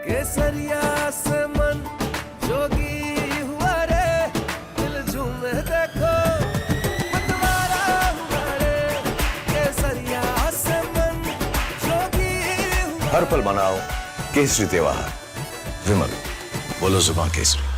केसरिया से मन जोगी हुआ रे, दिल झूमे देखो मतवारा हुआ रे, केसरिया से मन जोगी हुआ। हर पल मनाओ केसरी त्योहार। विमल, बोलो जुबान केसरी।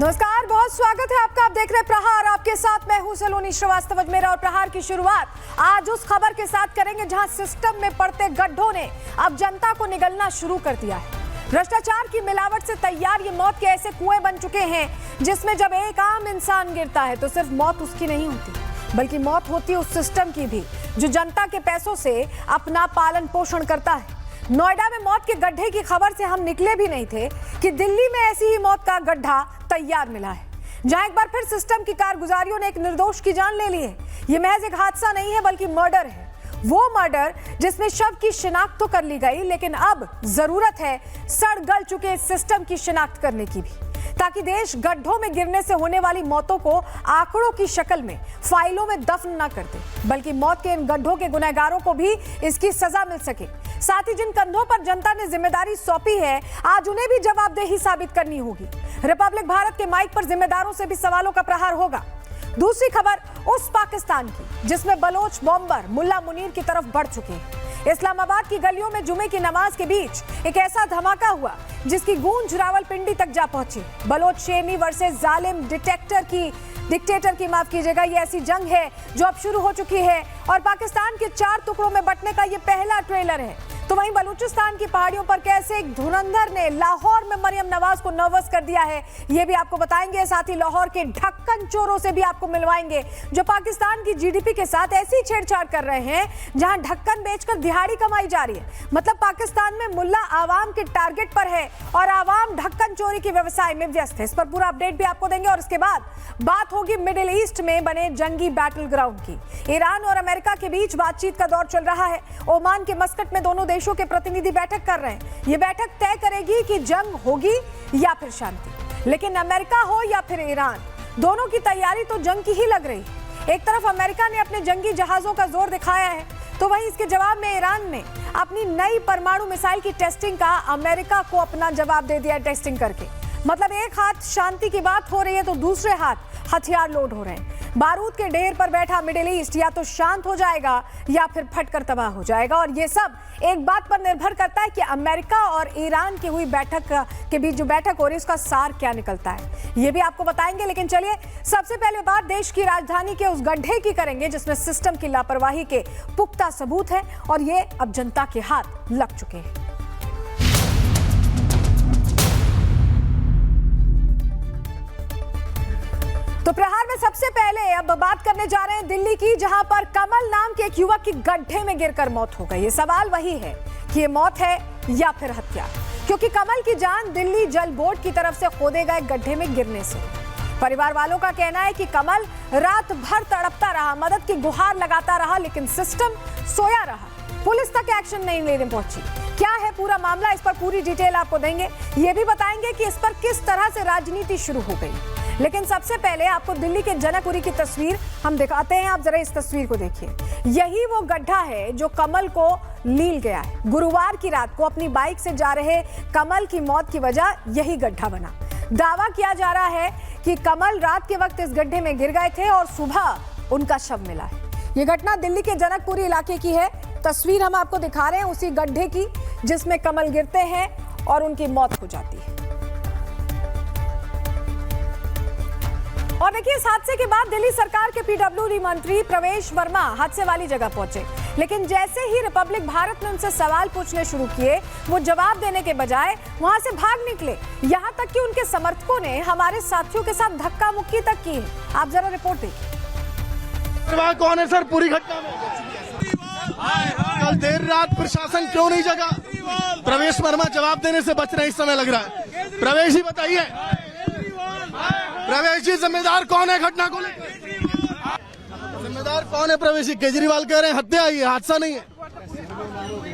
नमस्कार, बहुत स्वागत है आपका। आप देख रहे हैं प्रहार, आपके साथ मैं हूं सलोनी श्रीवास्तव। मेरा और प्रहार की शुरुआत आज उस खबर के साथ करेंगे जहां सिस्टम में पड़ते गड्ढों ने अब जनता को निगलना शुरू कर दिया है। भ्रष्टाचार की मिलावट से तैयार ये मौत के ऐसे कुएं बन चुके हैं जिसमें जब एक आम इंसान गिरता है तो सिर्फ मौत उसकी नहीं होती, बल्कि मौत होती है उस सिस्टम की भी जो जनता के पैसों से अपना पालन पोषण करता है। नोएडा में मौत के गड्ढे की खबर से हम निकले भी नहीं थे कि दिल्ली में ऐसी ही मौत का गड्ढा तैयार मिला है, जहां एक बार फिर सिस्टम की कारगुजारियों ने एक निर्दोष की जान ले ली है। ये महज एक हादसा नहीं है बल्कि मर्डर है, वो मर्डर जिसमें शव की शिनाख्त तो कर ली गई, लेकिन अब जरूरत है सड़ गल चुके इस सिस्टम की शिनाख्त करने की भी, ताकि देश गड्ढों में गिरने से होने वाली मौतों को आंकड़ों की शक्ल में फाइलों में दफन न कर दे, बल्कि मौत के इन गड्ढों के गुनहगारों को भी इसकी सजा मिल सके। साथ ही जिन कंधों पर जनता ने जिम्मेदारी सौंपी है, आज उन्हें भी जवाबदेही साबित करनी होगी। रिपब्लिक भारत के माइक पर जिम्मेदारों से भी सवालों का प्रहार होगा। दूसरी खबर उस पाकिस्तान की जिसमें बलोच बॉम्बर मुल्ला मुनीर की तरफ बढ़ चुके हैं। इस्लामाबाद की गलियों में जुमे की नमाज के बीच एक ऐसा धमाका हुआ जिसकी गूंज रावलपिंडी तक जा पहुंची। बलोच शेरनी वर्सेस जालिम डिक्टेटर की माफ कीजिएगा, ये ऐसी जंग है जो अब शुरू हो चुकी है और पाकिस्तान के 4 टुकड़ों में बंटने का ये पहला ट्रेलर है। तो वहीं बलूचिस्तान की पहाड़ियों पर कैसे एक धुरंधर ने लाहौर में मरियम नवाज को नर्वस कर दिया है, ये भी आपको बताएंगे। साथ ही लाहौर के ढक्कन चोरों से भी आपको मिलवाएंगे जो पाकिस्तान की जीडीपी के साथ ऐसी छेड़छाड़ कर रहे हैं जहां ढक्कन बेचकर दिहाड़ी कमाई जा रही है। मतलब पाकिस्तान में मुल्ला आवाम के टारगेट पर है और आवाम ढक्कन चोरी के व्यवसाय में व्यस्त है। इस पर पूरा अपडेट भी आपको देंगे और इसके बाद बात होगी मिडिल ईस्ट में बने जंगी बैटल ग्राउंड की। ईरान और अमेरिका के बीच बातचीत का दौर चल रहा है। ओमान के मस्कट में दोनों देशों के प्रतिनिधि बैठक कर रहे हैं। ये बैठक तय करेगी कि जंग होगी या फिर शांति। लेकिन अमेरिका हो या फिर ईरान, दोनों की तैयारी तो जंग की ही लग रही है। एक तरफ अमेरिका ने अपने जंगी जहाजों का जोर दिखाया है, तो वहीं इसके जवाब में ईरान ने अपनी नई परमाणु मिसाइल की टेस्टिंग का अमेरिका को अपना जवाब दे दिया टेस्टिंग करके। मतलब एक हाथ शांति की बात हो रही है तो दूसरे हाथ हथियार लोड हो रहे हैं। बारूद के ढेर पर बैठा मिडिल ईस्ट या तो शांत हो जाएगा या फिर फटकर तबाह हो जाएगा। और ये सब एक बात पर निर्भर करता है कि अमेरिका और ईरान की हुई बैठक के बीच जो बैठक हो रही है उसका सार क्या निकलता है, ये भी आपको बताएंगे। लेकिन चलिए सबसे पहले बात देश की राजधानी के उस गड्ढे की करेंगे जिसमें सिस्टम की लापरवाही के पुख्ता सबूत है और ये अब जनता के हाथ लग चुके हैं। तो प्रहार में सबसे पहले अब बात करने जा रहे हैं दिल्ली की, जहां पर कमल नाम के एक युवक की गड्ढे में गिरकर मौत हो गई। ये सवाल वही है कि ये मौत है या फिर हत्या, क्योंकि कमल की जान दिल्ली जल बोर्ड की तरफ से खोदे गए गड्ढे में गिरने से। परिवार वालों का कहना है कि कमल रात भर तड़पता रहा, मदद की गुहार लगाता रहा, लेकिन सिस्टम सोया रहा। पुलिस तक एक्शन नहीं लेने पहुंची। क्या है पूरा मामला, इस पर पूरी डिटेल आपको देंगे। ये भी बताएंगे कि इस पर किस तरह से राजनीति शुरू हो गई। लेकिन सबसे पहले आपको दिल्ली के जनकपुरी की तस्वीर हम दिखाते हैं। आप जरा इस तस्वीर को देखिए। यही वो गड्ढा है जो कमल को लील गया है। गुरुवार की रात को अपनी बाइक से जा रहे कमल की मौत की वजह यही गड्ढा बना। दावा किया जा रहा है कि कमल रात के वक्त इस गड्ढे में गिर गए थे और सुबह उनका शव मिला है। ये घटना दिल्ली के जनकपुरी इलाके की है। तस्वीर हम आपको दिखा रहे हैं उसी गड्ढे की जिसमें कमल गिरते हैं और उनकी मौत हो जाती है। और देखिए, इस हादसे के बाद दिल्ली सरकार के पीडब्ल्यूडी मंत्री प्रवेश वर्मा हादसे वाली जगह पहुंचे, लेकिन जैसे ही रिपब्लिक भारत ने उनसे सवाल पूछने शुरू किए, वो जवाब देने के बजाय वहां से भाग निकले। यहां तक कि उनके समर्थकों ने हमारे साथियों के साथ धक्का मुक्की तक की है। आप जरा रिपोर्ट देखिए। कौन है सर पूरी घटना में? कल देर रात प्रशासन क्यों नहीं जगा? प्रवेश वर्मा जवाब देने से बच रहे हैं इस समय लग रहा है। प्रवेश जी बताइए, प्रवेश जी जिम्मेदार कौन है घटना को लेकर? जिम्मेदार कौन है प्रवेश जी? केजरीवाल कह रहे हैं हत्या है, ये हादसा नहीं है।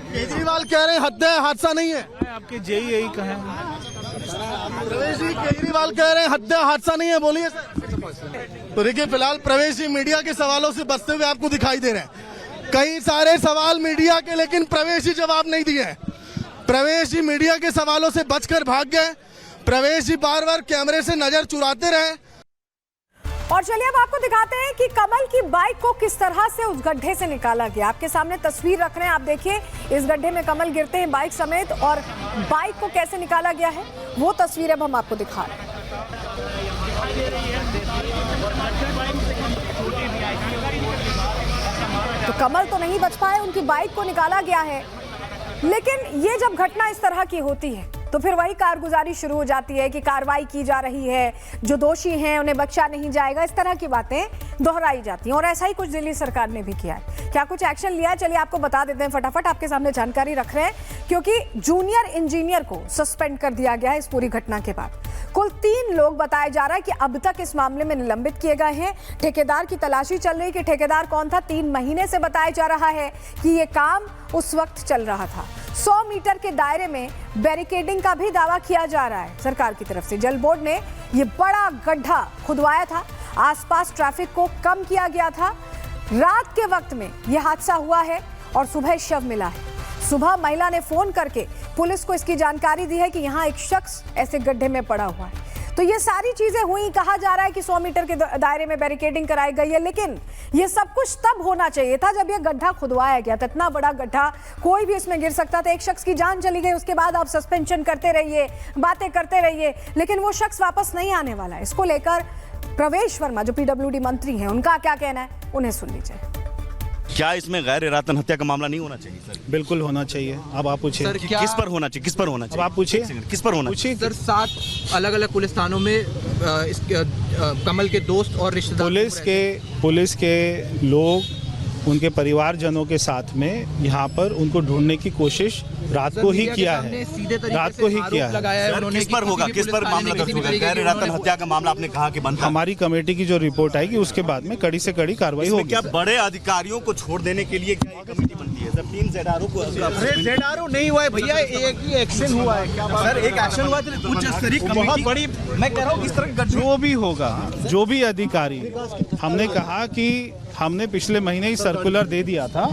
केजरीवाल कह रहे हैं हत्या है, हादसा नहीं है। आपके जेई यही कहें। प्रवेश जी केजरीवाल कह रहे हैं हत्या हादसा नहीं है, बोलिए सर। तो देखिए फिलहाल प्रवेश जी मीडिया के सवालों से बचते हुए आपको दिखाई दे रहे हैं। कई सारे सवाल मीडिया के, लेकिन प्रवेश जी जवाब नहीं दिए हैं। प्रवेश जी मीडिया के सवालों से बचकर भाग गए। प्रवेश जी बार बार कैमरे से नजर चुराते रहे। और चलिए अब आपको दिखाते हैं कि कमल की बाइक को किस तरह से उस गड्ढे से निकाला गया। आपके सामने तस्वीर रख रहे हैं, आप देखिए इस गड्ढे में कमल गिरते हैं बाइक समेत, और बाइक को कैसे निकाला गया है वो तस्वीर अब हम आपको दिखा रहे हैं। तो कमल तो नहीं बच पाए, उनकी बाइक को निकाला गया है। लेकिन ये जब घटना इस तरह की होती है तो फिर वही कारगुजारी शुरू हो जाती है कि कार्रवाई की जा रही है, जो दोषी हैं उन्हें बख्शा नहीं जाएगा, इस तरह की बातें दोहराई जाती हैं। और ऐसा ही कुछ दिल्ली सरकार ने भी किया है। क्या कुछ एक्शन लिया है, चलिए आपको बता देते हैं। फटाफट आपके सामने जानकारी रख रहे हैं, क्योंकि जूनियर इंजीनियर को सस्पेंड कर दिया गया है इस पूरी घटना के बाद। कुल 3 लोग बताया जा रहा है कि अब तक इस मामले में निलंबित किए गए हैं। ठेकेदार की तलाशी चल रही कि ठेकेदार कौन था। 3 महीने से बताया जा रहा है कि ये काम उस वक्त चल रहा था। 100 मीटर के दायरे में बैरिकेडिंग का भी दावा किया जा रहा है सरकार की तरफ से। जल बोर्ड ने ये बड़ा गड्ढा खुदवाया था, आसपास ट्रैफिक को कम किया गया था। रात के वक्त में यह हादसा हुआ है और सुबह शव मिला है। सुबह महिला ने फोन करके पुलिस को इसकी जानकारी दी है कि यहाँ एक शख्स ऐसे गड्ढे में पड़ा हुआ है। तो ये सारी चीजें हुई। कहा जा रहा है कि 100 मीटर के दायरे में बैरिकेडिंग कराई गई है, लेकिन ये सब कुछ तब होना चाहिए था जब ये गड्ढा खुदवाया गया था। इतना बड़ा गड्ढा, कोई भी इसमें गिर सकता था। एक शख्स की जान चली गई, उसके बाद आप सस्पेंशन करते रहिए, बातें करते रहिए, लेकिन वो शख्स वापस नहीं आने वाला है। इसको लेकर प्रवेश वर्मा जो पीडब्ल्यूडी मंत्री हैं, उनका क्या कहना है, उन्हें सुन लीजिए। क्या इसमें गैर इरादतन हत्या का मामला नहीं होना चाहिए सर? बिल्कुल होना चाहिए। अब आप पूछिए किस पर होना चाहिए, किस पर होना चाहिए? अब आप पूछिए किस पर होना चाहिए? सर 7 अलग अलग पुलिस थानों में इस कमल के दोस्त और रिश्तेदार पुलिस के लोग उनके परिवारजनों के साथ में यहाँ पर उनको ढूंढने की कोशिश रात को ही किया है। रात को ही किया है। किस पर होगा, किस पर मामला दर्ज होगा? गैर इरादतन हत्या का मामला आपने कहा कि बनता। हमारी कमेटी की जो रिपोर्ट आएगी उसके बाद में कड़ी से कड़ी कार्रवाई होगी। क्या बड़े अधिकारियों को छोड़ देने के लिए क्या कमेटी बनती है सर? 3 ZRO को ZRO नहीं हुआ है भैया, एक ही एक्शन हुआ है। क्या सर एक एक्शन हुआ है, कुछ स्तरीय बहुत बड़ी, मैं कह रहा हूँ इस तरह जो भी होगा, जो भी अधिकारी, हमने कहा कि हमने पिछले महीने ही सर्कुलर दे दिया था,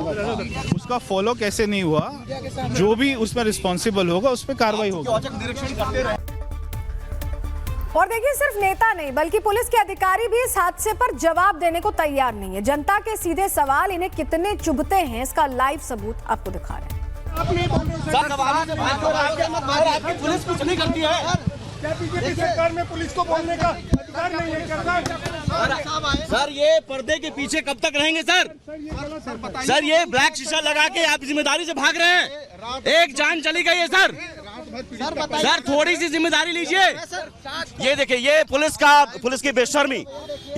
उसका फॉलो कैसे नहीं हुआ, जो भी उसमें रिस्पॉन्सिबल होगा उस पर कार्रवाई होगी। और देखिए सिर्फ नेता नहीं बल्कि पुलिस के अधिकारी भी इस हादसे पर जवाब देने को तैयार नहीं है। जनता के सीधे सवाल इन्हें कितने चुभते हैं, इसका लाइव सबूत आपको दिखा रहे हैं। पुलिस कुछ नहीं करती है। क्या बीजेपी सरकार में पुलिस को बोलने का अधिकार नहीं है? सर ये पर्दे के पीछे कब तक रहेंगे सर? सर ये ब्लैक शीशा लगा के आप जिम्मेदारी से भाग रहे हैं। एक जान चली गई है सर। सर थोड़ी सी जिम्मेदारी लीजिए। ये देखिए, ये पुलिस की बेशर्मी,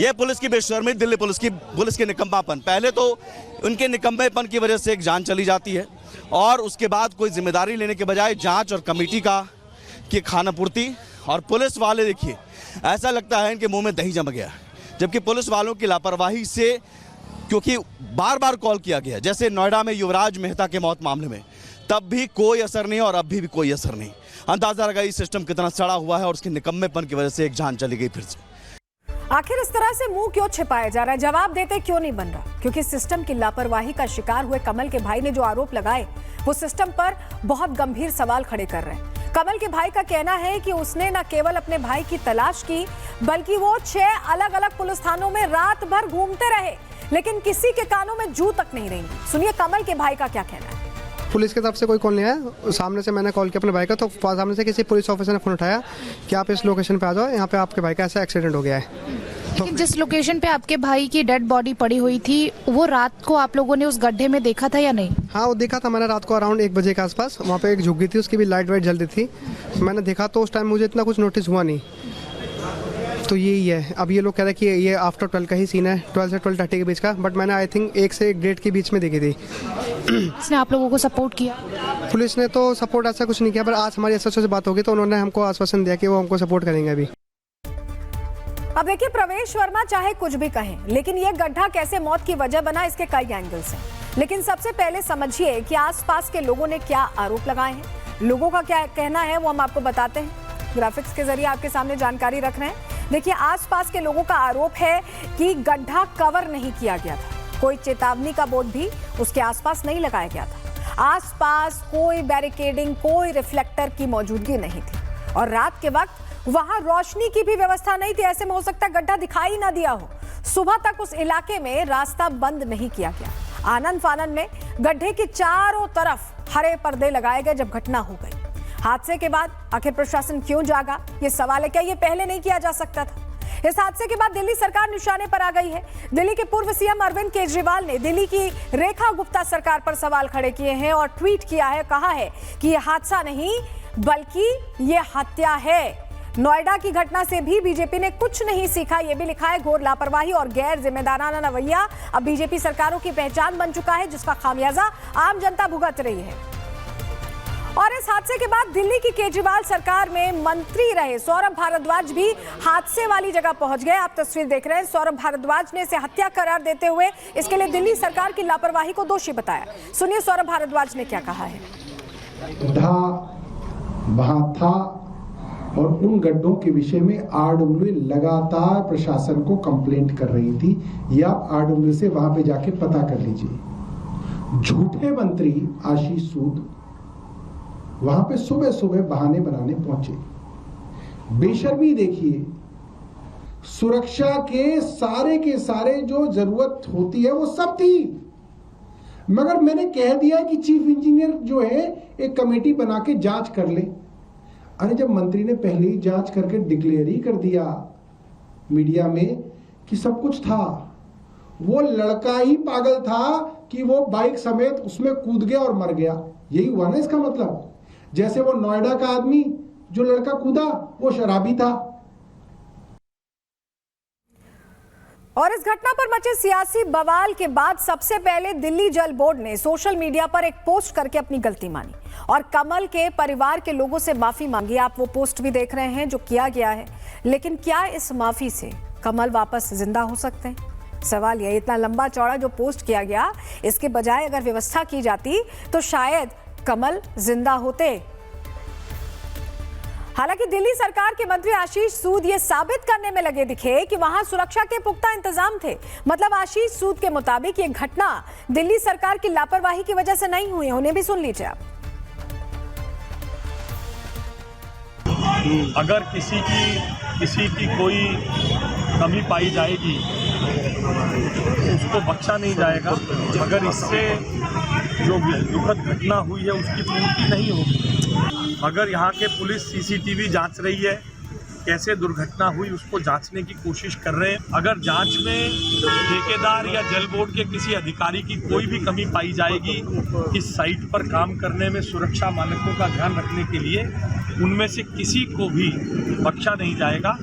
ये पुलिस की बेशर्मी, दिल्ली पुलिस के निकम्मापन। पहले तो उनके निकम्मेपन की वजह से एक जान चली जाती है, और उसके बाद कोई जिम्मेदारी लेने के बजाय जांच और कमेटी की खानापूर्ति। और पुलिस वाले देखिए, ऐसा लगता है इनके मुंह में दही जम गया, जबकि पुलिस वालों की लापरवाही से, क्योंकि बार बार कॉल किया गया, जैसे नोएडा में युवराज मेहता के मौत मामले में, तब भी कोई असर नहीं और अभी भी कोई असर नहीं। अंदाजा लगाइए सिस्टम कितना सड़ा हुआ है, और उसके निकम्मेपन की वजह से एक जान चली गई फिर से। आखिर इस तरह से मुंह क्यों छिपाया जा रहा है, जवाब देते क्यों नहीं बन रहा? क्योंकि सिस्टम की लापरवाही का शिकार हुए कमल के भाई ने जो आरोप लगाए, वो सिस्टम पर बहुत गंभीर सवाल खड़े कर रहे हैं। कमल के भाई का कहना है कि उसने न केवल अपने भाई की तलाश की, बल्कि वो 6 अलग अलग पुलिस थानों में रात भर घूमते रहे, लेकिन किसी के कानों में जू तक नहीं रेंगी। सुनिए कमल के भाई का क्या कहना है। पुलिस की तरफ से कोई कॉल नहीं आया। सामने से मैंने कॉल किया अपने भाई का, तो सामने से किसी पुलिस ऑफिसर ने फोन उठाया कि आप इस लोकेशन पे आ जाओ, यहाँ पे आपके भाई का ऐसा एक्सीडेंट हो गया है। लेकिन जिस लोकेशन पे आपके भाई की डेड बॉडी पड़ी हुई थी, वो रात को आप लोगों ने उस गड्ढे में देखा था या नहीं? हाँ वो देखा था मैंने, रात को अराउंड 1 बजे के आसपास। वहाँ पे एक झुग्गी थी, उसकी भी लाइट वाइट जलती थी। मैंने देखा तो उस टाइम मुझे इतना कुछ नोटिस हुआ नहीं। तो यही है। अब ये लोग कह रहे हैं कि ये आफ्टर 12 का ही सीन है, 12 से 12:30 के बीच का, बट मैंने आई थिंक 1 से 1:30 के बीच में देखी थी। इसने आप लोगों को सपोर्ट किया? पुलिस ने तो सपोर्ट ऐसा कुछ नहीं किया, पर आज हमारी एसएचओ से बात होगी तो उन्होंने हमको आश्वासन दिया कि वो हमको सपोर्ट करेंगे अभी। अब देखिए, प्रवेश वर्मा चाहे कुछ भी कहें, लेकिन ये गड्ढा कैसे मौत की वजह बना, इसके कई एंगल्स हैं। लेकिन सबसे पहले समझिए कि आसपास के लोगों ने क्या आरोप लगाए हैं। लोगों का क्या कहना है वो हम आपको बताते हैं, ग्राफिक्स के जरिए आपके सामने जानकारी रख रहे हैं। देखिए, आसपास के लोगों का आरोप है कि गड्ढा कवर नहीं किया गया था, कोई चेतावनी का बोर्ड भी उसके आसपास नहीं लगाया गया था, आसपास कोई बैरिकेडिंग, कोई रिफ्लेक्टर की मौजूदगी नहीं थी, और रात के वक्त वहां रोशनी की भी व्यवस्था नहीं थी। ऐसे में हो सकता है गड्ढा दिखाई ना दिया हो। सुबह तक उस इलाके में रास्ता बंद नहीं किया गया। आनन फानन में गड्ढे के चारों तरफ हरे पर्दे लगाए गए जब घटना हो गई। हादसे के बाद आखिर प्रशासन क्यों जागा, ये सवाल है। क्या ये पहले नहीं किया जा सकता था? इस हादसे के बाद दिल्ली सरकार निशाने पर आ गई है। दिल्ली के पूर्व सीएम अरविंद केजरीवाल ने दिल्ली की रेखा गुप्ता सरकार पर सवाल खड़े किए हैं और ट्वीट किया है, कहा है कि यह हादसा नहीं बल्कि ये हत्या है। नोएडा की घटना से भी बीजेपी ने कुछ नहीं सीखा, यह भी लिखा है। घोर लापरवाही और गैर जिम्मेदाराना रवैया अब बीजेपी सरकारों की पहचान बन चुका है, जिसका खामियाजा आम जनता भुगत रही है। और इस हादसे के बाद दिल्ली की केजरीवाल सरकार में मंत्री रहे सौरभ भारद्वाज भी हादसे वाली जगह पहुंच गए। आप तस्वीर देख रहे हैं। सौरभ भारद्वाज ने इसे हत्या करार देते हुए इसके लिए दिल्ली सरकार की लापरवाही को दोषी बताया। सुनिए सौरभ भारद्वाज ने क्या कहा है। वहां था और उन गड्ढों के विषय में आरडब्ल्यू लगातार प्रशासन को कंप्लेंट कर रही थी, या आरडब्ल्यू से वहां पे जाके पता कर लीजिए। झूठे मंत्री आशीष सूद वहां पे सुबह सुबह बहाने बनाने पहुंचे। बेशर्मी देखिए, सुरक्षा के सारे जो जरूरत होती है वो सब थी, मगर मैंने कह दिया कि चीफ इंजीनियर जो है एक कमेटी बना के जांच कर ले। अरे जब मंत्री ने पहले ही जांच करके डिक्लेयर ही कर दिया मीडिया में कि सब कुछ था, वो लड़का ही पागल था कि वो बाइक समेत उसमें कूद गया और मर गया। यही हुआ ना इसका मतलब। जैसे वो नोएडा का आदमी जो लड़का कूदा वो शराबी था। और इस घटना पर मचे सियासी बवाल के बाद सबसे पहले दिल्ली जल बोर्ड ने सोशल मीडिया पर एक पोस्ट करके अपनी गलती मानी और कमल के परिवार के लोगों से माफी मांगी। आप वो पोस्ट भी देख रहे हैं जो किया गया है। लेकिन क्या इस माफी से कमल वापस जिंदा हो सकते हैं? सवाल यह, इतना लंबा चौड़ा जो पोस्ट किया गया, इसके बजाय अगर व्यवस्था की जाती तो शायद कमल जिंदा होते। हालांकि दिल्ली सरकार के मंत्री आशीष सूद ये साबित करने में लगे दिखे कि वहां सुरक्षा के पुख्ता इंतजाम थे। मतलब आशीष सूद के मुताबिक ये घटना दिल्ली सरकार की लापरवाही की वजह से नहीं हुई। उन्हें भी सुन लीजिए आप। अगर किसी की कोई कमी पाई जाएगी उसको बख्शा नहीं जाएगा, मगर इससे जो दुखद घटना हुई है उसकी पूर्ति नहीं होगी। अगर यहाँ के पुलिस सीसीटीवी जांच रही है, कैसे दुर्घटना हुई उसको जांचने की कोशिश कर रहे हैं। अगर जांच में ठेकेदार या जल बोर्ड के किसी अधिकारी की कोई भी कमी पाई जाएगी इस साइट पर काम करने में सुरक्षा मानकों का ध्यान रखने के लिए, उनमें से किसी को भी बख्शा नहीं जाएगा।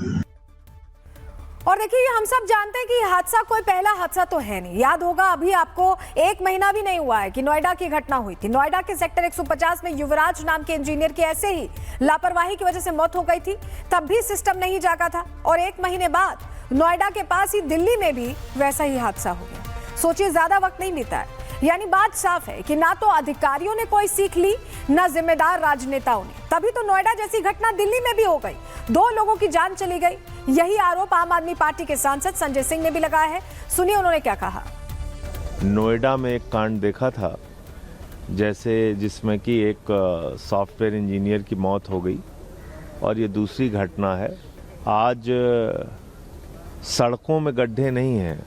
और देखिए, हम सब जानते हैं कि हादसा कोई पहला हादसा तो है नहीं। याद होगा, अभी आपको 1 महीना भी नहीं हुआ है कि नोएडा की घटना हुई थी। नोएडा के सेक्टर 150 में युवराज नाम के इंजीनियर की ऐसे ही लापरवाही की वजह से मौत हो गई थी। तब भी सिस्टम नहीं जागा था और 1 महीने बाद नोएडा के पास ही दिल्ली में भी वैसा ही हादसा हो गया। सोचिए, ज्यादा वक्त नहीं बीता है। यानी बात साफ है कि ना तो अधिकारियों ने कोई सीख ली, ना जिम्मेदार राजनेताओं ने। तभी तो नोएडा जैसी घटना दिल्ली में भी हो गई, 2 लोगों की जान चली गई। यही आरोप आम आदमी पार्टी के सांसद संजय सिंह ने भी लगाया है। सुनिए उन्होंने क्या कहा। नोएडा में एक कांड देखा था, जैसे जिसमें कि एक सॉफ्टवेयर इंजीनियर की मौत हो गई, और ये दूसरी घटना है। आज सड़कों में गड्ढे नहीं हैं,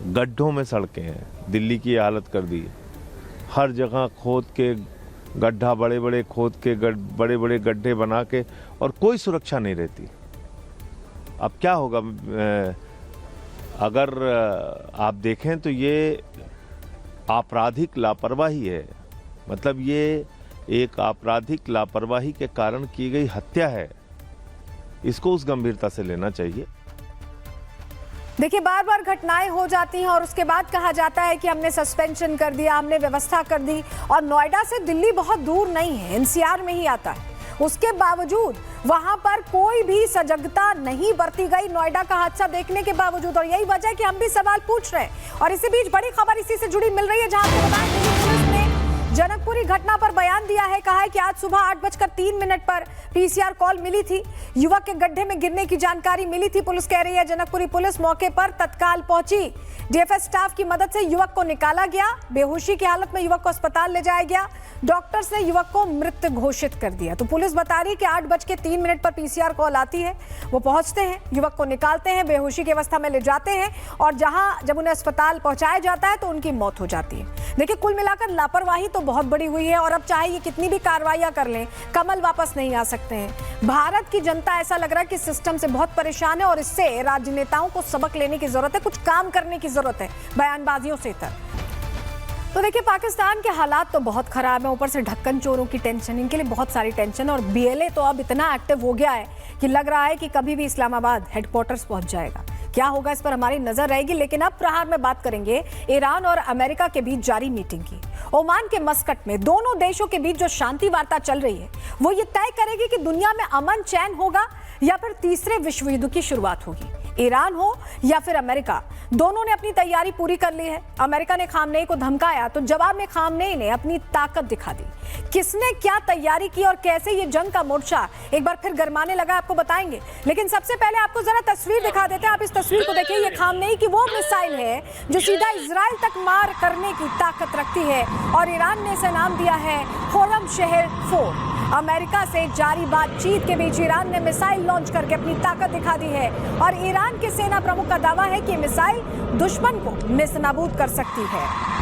गड्ढों में सड़कें हैं। दिल्ली की हालत कर दी। हर जगह खोद के गड्ढा, बड़े बड़े खोद के बड़े बड़े गड्ढे बना के, और कोई सुरक्षा नहीं रहती। अब क्या होगा? अगर आप देखें तो ये आपराधिक लापरवाही है। मतलब ये एक आपराधिक लापरवाही के कारण की गई हत्या है। इसको उस गंभीरता से लेना चाहिए। देखिए, बार बार घटनाएं हो जाती हैं और उसके बाद कहा जाता है कि हमने सस्पेंशन कर दिया, हमने व्यवस्था कर दी। और नोएडा से दिल्ली बहुत दूर नहीं है, एनसीआर में ही आता है। उसके बावजूद वहां पर कोई भी सजगता नहीं बरती गई नोएडा का हादसा देखने के बावजूद। और यही वजह है कि हम भी सवाल पूछ रहे हैं। और इसी बीच बड़ी खबर इसी से जुड़ी मिल रही है, जहां आपको बताएं दिल्ली पुलिस ने जनकपुरी घटना पर बयान दिया है। कहा है कि आज सुबह 8:03 पर पीसीआर कॉल मिली थी, युवक के गड्ढे में गिरने की जानकारी मिली थी। पुलिस कह रही है जनकपुरी पुलिस मौके पर तत्काल पहुंची। डीएफएस स्टाफ की मदद से युवक को निकाला गया। बेहोशी की हालत में युवक को अस्पताल ले जाया गया। डॉक्टर्स ने युवक को मृत घोषित कर दिया। तो पुलिस बता रही है कि 8:03 पर पीसीआर कॉल आती है, वो पहुंचते हैं, युवक को निकालते हैं, बेहोशी की अवस्था में ले जाते हैं और जब उन्हें अस्पताल पहुंचाया जाता है तो उनकी मौत हो जाती है। देखिए, कुल मिलाकर लापरवाही तो बहुत बड़ी हुई है और अब चाहे ये कितनी भी कार्रवाइयां कर लें, कमल वापस नहीं आ सकते हैं। भारत की जनता ऐसा लग रहा है कि सिस्टम से बहुत परेशान है और इससे राजनेताओं को सबक लेने की जरूरत है, कुछ काम करने की जरूरत है, बयानबाजियों से तर। तो देखिए, पाकिस्तान के हालात तो बहुत खराब है, ऊपर से ढक्कन चोरों की टेंशन, इनके लिए बहुत सारी टेंशन। और बीएलए तो अब इतना एक्टिव हो गया है कि लग रहा है कि कभी भी इस्लामाबाद हेडक्वार्टर्स पहुंच जाएगा। क्या होगा इस पर हमारी नजर रहेगी। लेकिन अब प्रहार में बात करेंगे ईरान और अमेरिका के बीच जारी मीटिंग की। ओमान के मस्कट में दोनों देशों के बीच जो शांति वार्ता चल रही है वो ये तय करेगी कि दुनिया में अमन चैन होगा या फिर तीसरे विश्व युद्ध की शुरुआत होगी। ईरान हो या फिर अमेरिका, दोनों ने अपनी तैयारी पूरी कर ली है। अमेरिका ने खामनेई को धमकाया तो जवाब में खामनेई ने अपनी ताकत दिखा दी। किसने क्या तैयारी की और कैसे ये जंग का मोर्चा एक बार फिर गरमाने लगा, आपको बताएंगे। लेकिन सबसे पहले आपको जरा तस्वीर दिखा देते हैं। आप इस तस्वीर को देखिए, ये खामनेई की वो मिसाइल है जो सीधा इजराइल तक मार करने की ताकत रखती है और ईरान ने इसे नाम दिया है खुर्रम शहर 4। अमेरिका से जारी बातचीत के बीच ईरान ने मिसाइल लॉन्च करके अपनी ताकत दिखा दी है और ईरान के सेना प्रमुख का दावा है कि मिसाइल दुश्मन को नेस्तनाबूद कर सकती है।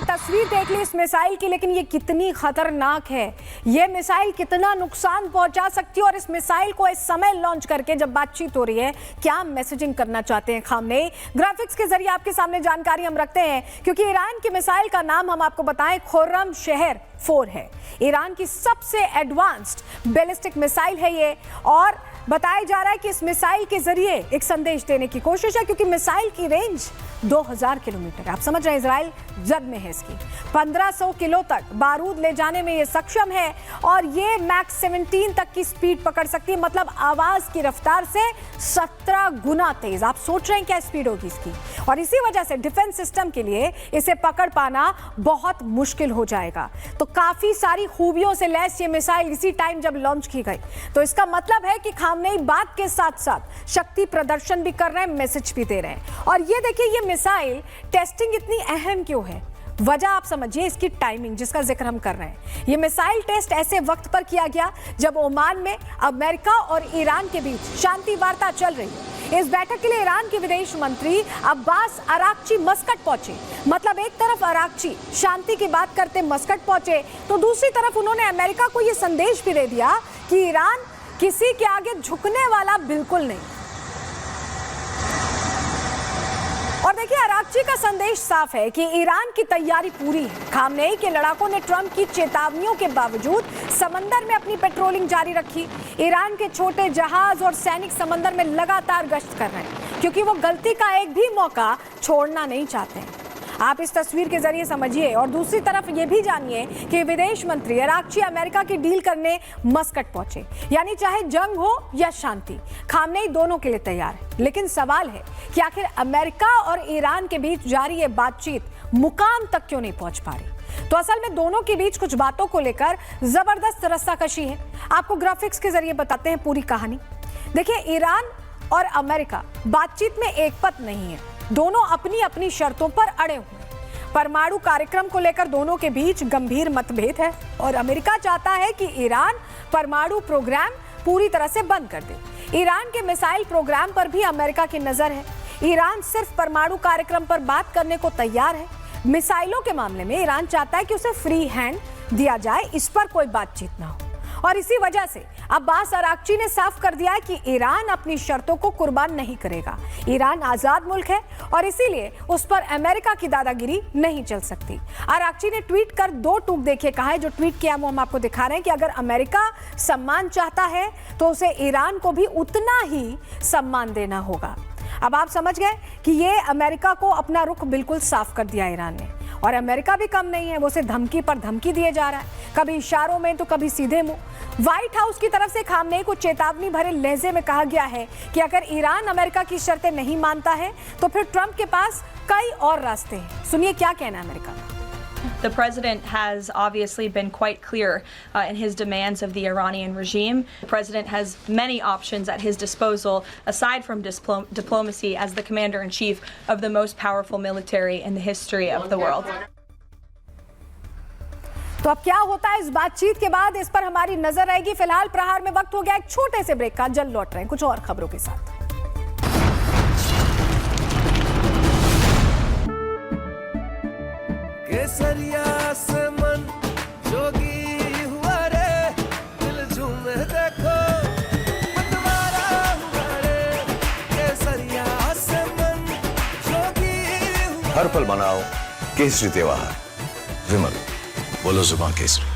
तस्वीर देख ली इस मिसाइल की, लेकिन ये कितनी खतरनाक है, ये मिसाइल कितना नुकसान पहुंचा सकती है। और इस मिसाइल को इस समय लॉन्च करके जब बातचीत हो रही है, क्या मैसेजिंग करना चाहते हैं खामनेई? ग्राफिक्स के जरिए आपके सामने जानकारी हम रखते हैं, क्योंकि ईरान की मिसाइल का नाम हम आपको बताएं खुर्रम शहर 4 है। ईरान की सबसे एडवांस्ड बैलिस्टिक मिसाइल है ये और बताया जा रहा है कि इस मिसाइल के जरिए एक संदेश देने की कोशिश है, क्योंकि मिसाइल की रेंज 2000 किलोमीटर है। आप समझ रहे हैं, इजराइल जद में है इसकी। 1500 किलो तक बारूद ले जाने में ये सक्षम है और ये मैक्स 17 तक की स्पीड पकड़ सकती है, मतलब आवाज की रफ्तार से 17 गुना तेज। आप सोच रहे हैं क्या स्पीड होगी इसकी? और इसी वजह से डिफेंस सिस्टम के लिए इसे पकड़ पाना बहुत मुश्किल हो जाएगा। तो काफी सारी खूबियों से लैस ये मिसाइल इसी टाइम जब लॉन्च की गई, तो इसका मतलब है कि खामनेई बात के साथ साथ शक्ति प्रदर्शन भी कर रहे हैं, मैसेज भी दे रहे हैं। और ये देखिए, ये मिसाइल टेस्टिंग इतनी अहम क्यों है? वजह आप समझिए, इसकी टाइमिंग जिसका जिक्र हम कर रहे हैं। ये मिसाइल टेस्ट ऐसे वक्त पर किया गया जब ओमान में अमेरिका और ईरान के बीच शांति वार्ता चल रही है। इस बैठक के लिए ईरान के विदेश मंत्री अब्बास अराक्ची मस्कट पहुंचे। मतलब एक तरफ अराक्ची शांति की बात करते मस्कट पहुंचे, तो दूसरी तरफ उन्होंने अमेरिका को यह संदेश भी दे दिया कि ईरान किसी के आगे झुकने वाला बिल्कुल नहीं। और देखिए, अराक्ची का संदेश साफ है कि ईरान की तैयारी पूरी है। खामनेई के लड़ाकों ने ट्रंप की चेतावनियों के बावजूद समंदर में अपनी पेट्रोलिंग जारी रखी। ईरान के छोटे जहाज और सैनिक समंदर में लगातार गश्त कर रहे हैं, क्योंकि वो गलती का एक भी मौका छोड़ना नहीं चाहते हैं। आप इस तस्वीर के जरिए समझिए। और दूसरी तरफ ये भी जानिए कि विदेश मंत्री अराक्ची अमेरिका की डील करने मस्कट पहुंचे। यानी चाहे जंग हो या शांति, खामनेई दोनों के लिए तैयार है। लेकिन सवाल है कि आखिर अमेरिका और ईरान के बीच जारी ये बातचीत मुकाम तक क्यों नहीं पहुंच पा रही? तो असल में दोनों के बीच कुछ बातों को लेकर जबरदस्त रस्साकशी है। आपको ग्राफिक्स के जरिए बताते हैं पूरी कहानी। देखिए, ईरान और अमेरिका बातचीत में एकमत नहीं है, दोनों अपनी अपनी शर्तों पर अड़े हुए हैं। परमाणु कार्यक्रम को लेकर दोनों के बीच गंभीर मतभेद है और अमेरिका चाहता है कि ईरान परमाणु प्रोग्राम पूरी तरह से बंद कर दे। ईरान के मिसाइल प्रोग्राम पर भी अमेरिका की नजर है। ईरान सिर्फ परमाणु कार्यक्रम पर बात करने को तैयार है। मिसाइलों के मामले में ईरान चाहता है कि उसे फ्री हैंड दिया जाए, इस पर कोई बातचीत ना हो। और इसी वजह से अब्बास अराक्ची ने साफ कर दिया है कि ईरान अपनी शर्तों को कुर्बान नहीं करेगा। ईरान आजाद मुल्क है और इसीलिए उस पर अमेरिका की दादागिरी नहीं चल सकती। अराक्ची ने ट्वीट कर दो टूक देखिए कहा है। जो ट्वीट किया वो हम आपको दिखा रहे हैं कि अगर अमेरिका सम्मान चाहता है तो उसे ईरान को भी उतना ही सम्मान देना होगा। अब आप समझ गए कि ये अमेरिका को अपना रुख बिल्कुल साफ कर दिया ईरान ने। और अमेरिका भी कम नहीं है, वो उसे धमकी पर धमकी दिए जा रहा है, कभी इशारों में तो कभी सीधे मुंह। व्हाइट हाउस की तरफ से खामनेई को चेतावनी भरे लहजे में कहा गया है कि अगर ईरान अमेरिका की शर्तें नहीं मानता है तो फिर ट्रंप के पास कई और रास्ते हैं। सुनिए क्या कहना है अमेरिका का। The president has obviously been quite clear in his demands of the Iranian regime. The president has many options at his disposal aside from diplomacy as the commander-in-chief of the most powerful military in the history of the world. तो अब क्या होता है इस बातचीत के बाद, इस पर हमारी नजर रहेगी। फिलहाल प्रहार में वक्त हो गया एक छोटे से ब्रेक का। जल्द लौट रहे हैं कुछ और खबरों के साथ। केसरिया से मन जोगी हुआ रे, दिल झूमे देखो मतवारा हुआ रे। केसरिया से मन जोगी हुआ। हर पल मनाओ केसरी त्योहार। विमल, बोलो जुबान केसरी।